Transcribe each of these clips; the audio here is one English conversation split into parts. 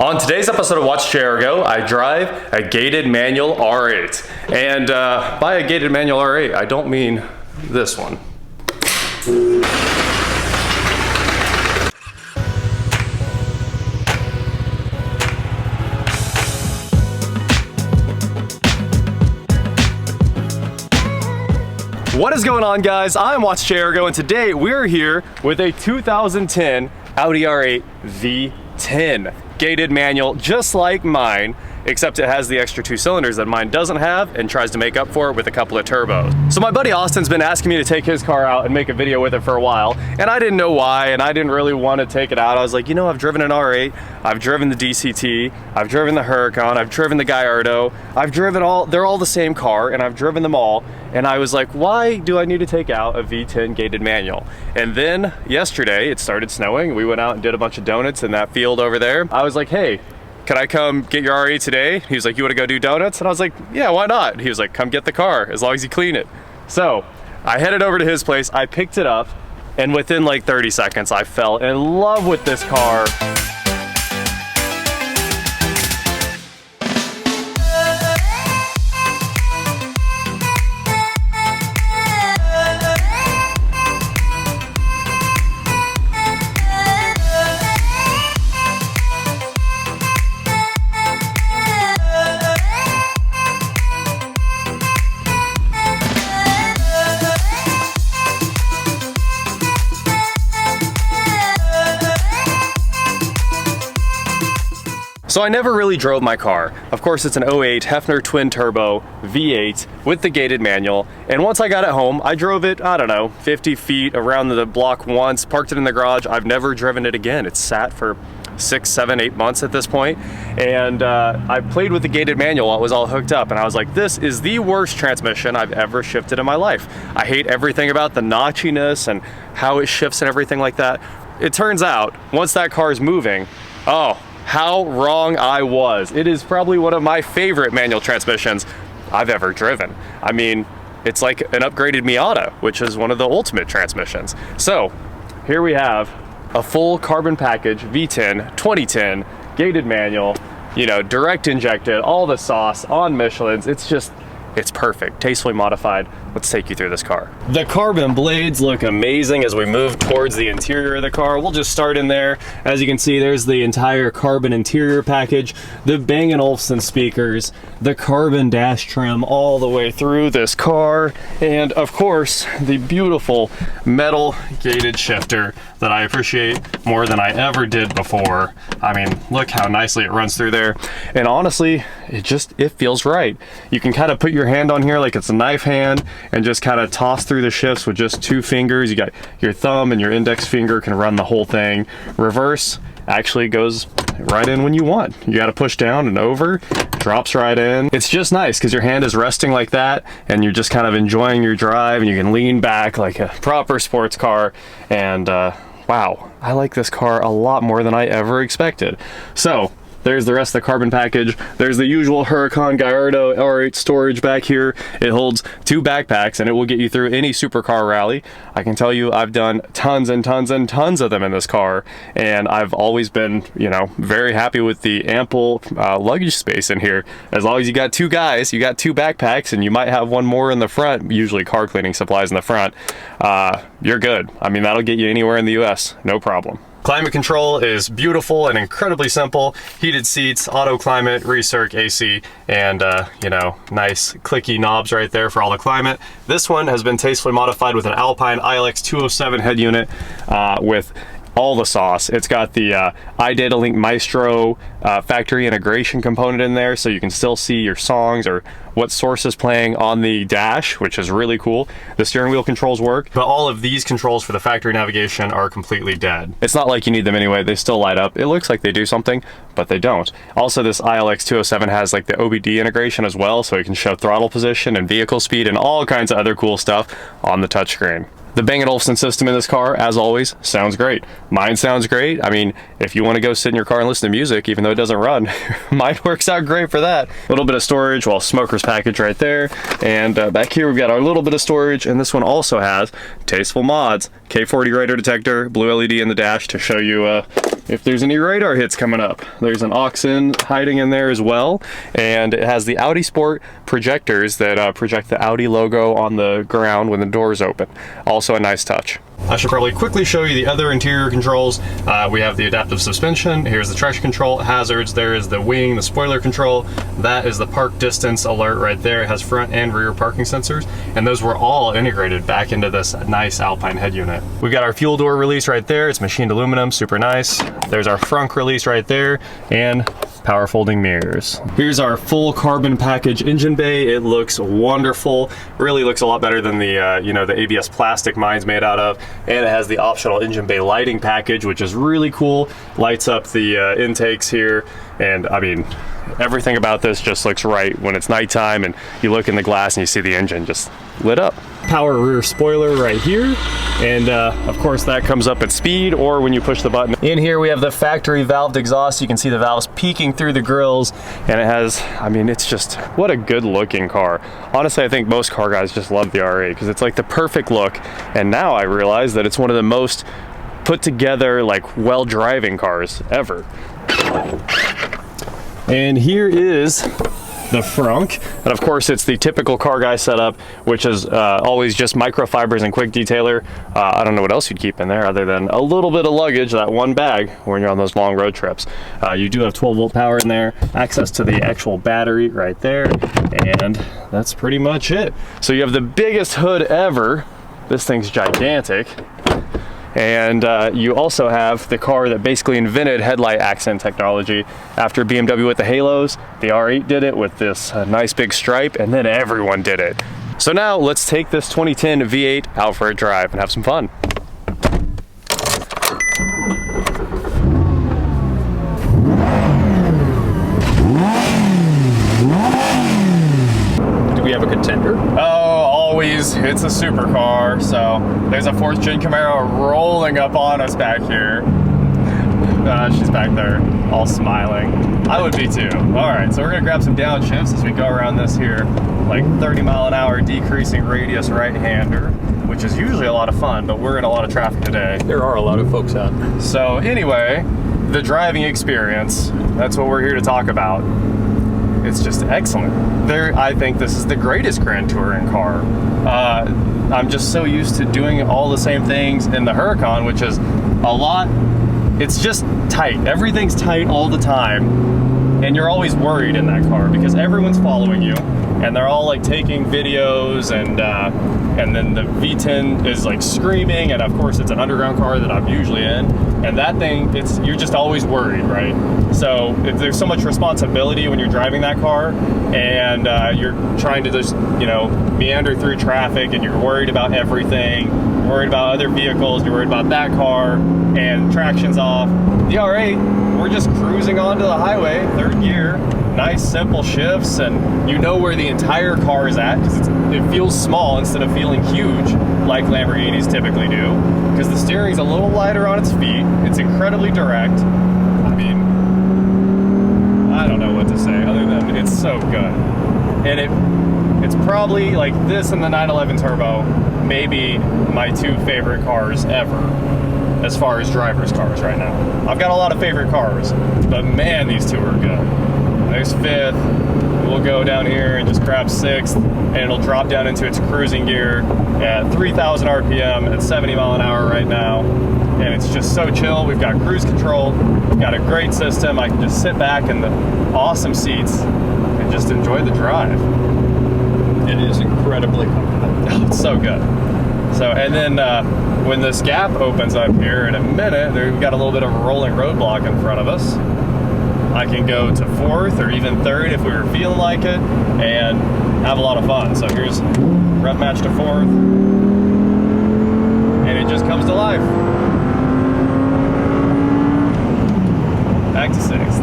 On today's episode of Watch Chair Go, I drive a gated manual R8. And by a gated manual R8, I don't mean this one. What is going on, guys? I'm Watch Chair Go, and today we're here with a 2010 Audi R8 V10. Gated manual, just like mine, except it has the extra 2 cylinders that mine doesn't have and tries to make up for it with a couple of turbos. So my buddy Austin's been asking me to take his car out and make a video with it for a while, and I didn't know why, and I didn't really want to take it out. I was like, you know, I've driven an R8, I've driven the DCT, I've driven the Huracan, I've driven the Gallardo, I've driven they're all the same car, and I've driven them all, and I was like, why do I need to take out a V10 gated manual? And then yesterday, it started snowing, we went out and did a bunch of donuts in that field over there. I was like, hey, can I come get your R8 today? He was like, you wanna go do donuts? And I was like, yeah, why not? He was like, come get the car, as long as you clean it. So I headed over to his place, I picked it up, and within like 30 seconds, I fell in love with this car. So I never really drove my car. Of course, it's an 08 Hefner twin turbo V8 with the gated manual. And once I got it home, I drove it, I don't know, 50 feet around the block once, parked it in the garage. I've never driven it again. It's sat for 6, 7, 8 months at this point. And I played with the gated manual while it was all hooked up. And I was like, this is the worst transmission I've ever shifted in my life. I hate everything about the notchiness and how it shifts and everything like that. It turns out, once that car is moving, oh, how wrong I was. It is probably one of my favorite manual transmissions I've ever driven. I mean, it's like an upgraded Miata, which is one of the ultimate transmissions. So here we have a full carbon package V10 2010 gated manual, you know, direct injected, all the sauce on Michelin's. It's perfect, tastefully modified. Let's take you through this car. The carbon blades look amazing as we move towards the interior of the car. We'll just start in there. As you can see, there's the entire carbon interior package, the Bang & Olufsen speakers, the carbon dash trim all the way through this car, and of course, the beautiful metal gated shifter that I appreciate more than I ever did before. I mean, look how nicely it runs through there. And honestly, it feels right. You can kind of put your hand on here like it's a knife hand and just kind of toss through the shifts with just 2 fingers. You got your thumb and your index finger can run the whole thing. Reverse actually goes right in when you want. You got to push down and over, drops right in. It's just nice because your hand is resting like that and you're just kind of enjoying your drive and you can lean back like a proper sports car. And wow, I like this car a lot more than I ever expected. So there's the rest of the carbon package. There's the usual Huracan Gallardo R8 storage back here. It holds 2 backpacks and it will get you through any supercar rally. I can tell you I've done tons and tons and tons of them in this car, and I've always been, you know, very happy with the ample luggage space in here. As long as you got 2 guys, you got 2 backpacks, and you might have one more in the front, usually car cleaning supplies in the front, you're good. I mean, that'll get you anywhere in the US, no problem. Climate control is beautiful and incredibly simple. Heated seats, auto climate, recirc AC, and you know, nice clicky knobs right there for all the climate. This one has been tastefully modified with an Alpine ILX 207 head unit with all the sauce. It's got the iDataLink Maestro factory integration component in there, so you can still see your songs or what source is playing on the dash, which is really cool. The steering wheel controls work, but all of these controls for the factory navigation are completely dead. It's not like you need them anyway, they still light up. It looks like they do something, but they don't. Also, this ILX 207 has like the OBD integration as well, so you can show throttle position and vehicle speed and all kinds of other cool stuff on the touchscreen. The Bang & Olufsen system in this car, as always, sounds great. Mine sounds great. I mean, if you want to go sit in your car and listen to music, even though it doesn't run, mine works out great for that. A little bit of storage, well, smoker's package right there. And back here, we've got our little bit of storage, and this one also has tasteful mods. K40 radar detector, blue LED in the dash to show you, if there's any radar hits coming up. There's an aux-in hiding in there as well, and it has the Audi Sport projectors that project the Audi logo on the ground when the doors open. Also a nice touch. I should probably quickly show you the other interior controls. We have the adaptive suspension. Here's the traction control, hazards. There is the wing, the spoiler control. That is the park distance alert right there. It has front and rear parking sensors, and those were all integrated back into this nice Alpine head unit. We've got our fuel door release right there. It's machined aluminum, super nice. There's our front release right there, and power folding mirrors. Here's our full carbon package engine bay. It looks wonderful. Really looks a lot better than the you know, the ABS plastic mine's made out of. And it has the optional engine bay lighting package, which is really cool. Lights up the intakes here, and I mean, everything about this just looks right when it's nighttime and you look in the glass and you see the engine just lit up. Power rear spoiler right here, and of course that comes up at speed or when you push the button. In here we have the factory valved exhaust. You can see the valves peeking through the grills, and it has, I mean, it's just, what a good looking car. Honestly, I think most car guys just love the R8 because it's like the perfect look, and now I realize that it's one of the most put together, like, well driving cars ever. And here is the frunk, and of course it's the typical car guy setup, which is always just microfibers and quick detailer. I don't know what else you'd keep in there other than a little bit of luggage, that one bag when you're on those long road trips. You do have 12-volt power in there, access to the actual battery right there, and that's pretty much it. So you have the biggest hood ever. This thing's gigantic. And you also have the car that basically invented headlight accent technology. After BMW with the halos, the R8 did it with this nice big stripe, and then everyone did it. So now let's take this 2010 V8 out for a drive and have some fun. Do we have a contender? Always, it's a supercar. So there's a 4th gen Camaro rolling up on us back here. She's back there all smiling. I would be too. All right, so we're gonna grab some downshifts as we go around this here, like 30-mile-an-hour decreasing radius right-hander, which is usually a lot of fun, but we're in a lot of traffic today. There are a lot of folks out. So anyway, the driving experience, that's what we're here to talk about. It's just excellent. I think this is the greatest Grand Touring car. I'm just so used to doing all the same things in the Huracan, which is a lot, it's just tight. Everything's tight all the time, and you're always worried in that car because everyone's following you, and they're all like taking videos, and then the V10 is like screaming, and of course it's an underground car that I'm usually in, and that thing, you're just always worried, right? So there's so much responsibility when you're driving that car, and you're trying to just, you know, meander through traffic, and you're worried about everything. You're worried about other vehicles, you're worried about that car, and traction's off. The R8, we're just cruising onto the highway, 3rd gear, nice simple shifts, and you know where the entire car is at because it feels small instead of feeling huge like Lamborghinis typically do, because the steering's a little lighter on its feet. It's incredibly direct. I mean, I don't know what to say other than it's so good. And it's probably like this and the 911 Turbo, maybe my 2 favorite cars ever as far as driver's cars right now. I've got a lot of favorite cars, but man, these 2 are good. There's 5th, we'll go down here and just grab 6th, and it'll drop down into its cruising gear at 3,000 RPM at 70 mile an hour right now. And it's just so chill. We've got cruise control, we've got a great system. I can just sit back in the awesome seats and just enjoy the drive. It is incredibly comfortable. It's so good. So, and then when this gap opens up here in a minute, we've got a little bit of a rolling roadblock in front of us. I can go to 4th or even 3rd if we were feeling like it and have a lot of fun. So here's rev match to 4th, and it just comes to life. Back to 6th.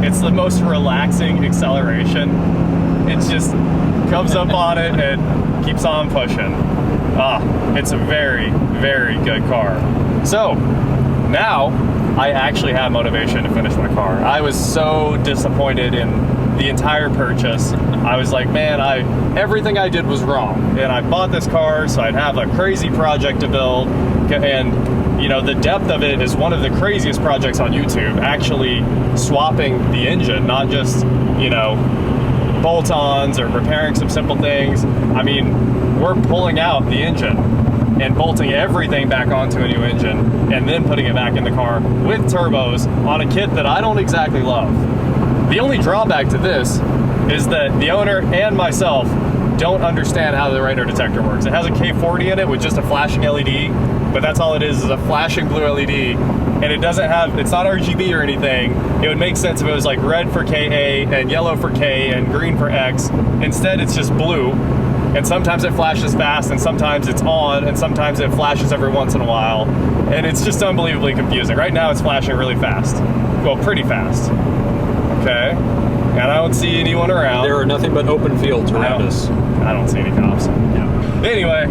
It's the most relaxing acceleration. It just comes up on it and keeps on pushing. It's a very, very good car. So now I actually have motivation to finish my car. I was so disappointed in the entire purchase. I was like, man, everything I did was wrong. And I bought this car so I'd have a crazy project to build, and you know, the depth of it is one of the craziest projects on YouTube, actually swapping the engine, not just, you know, bolt-ons or repairing some simple things. I mean, we're pulling out the engine and bolting everything back onto a new engine and then putting it back in the car with turbos on a kit that I don't exactly love. The only drawback to this is that the owner and myself don't understand how the radar detector works. It has a K40 in it with just a flashing LED, but that's all it is a flashing blue LED. And it doesn't have, it's not RGB or anything. It would make sense if it was like red for KA and yellow for K and green for X. Instead, it's just blue. And sometimes it flashes fast and sometimes it's on and sometimes it flashes every once in a while. And it's just unbelievably confusing. Right now it's flashing really fast. Well, pretty fast. Okay. And I don't see anyone around. There are nothing but open fields around us. I don't see any cops. Yeah. Anyway,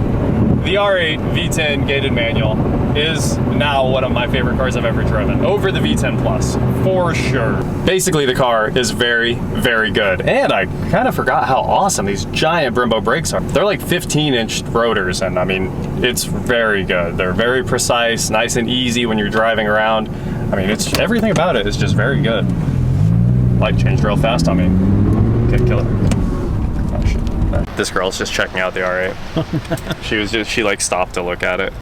the R8 V10 gated manual is now one of my favorite cars I've ever driven, over the V10 Plus, for sure. Basically, the car is very, very good. And I kind of forgot how awesome these giant Brembo brakes are. They're like 15-inch rotors, and I mean, it's very good. They're very precise, nice and easy when you're driving around. I mean, it's everything about it is just very good. Light changed real fast on me. Okay, kill it. Oh, shit. This girl's just checking out the R8. She like stopped to look at it.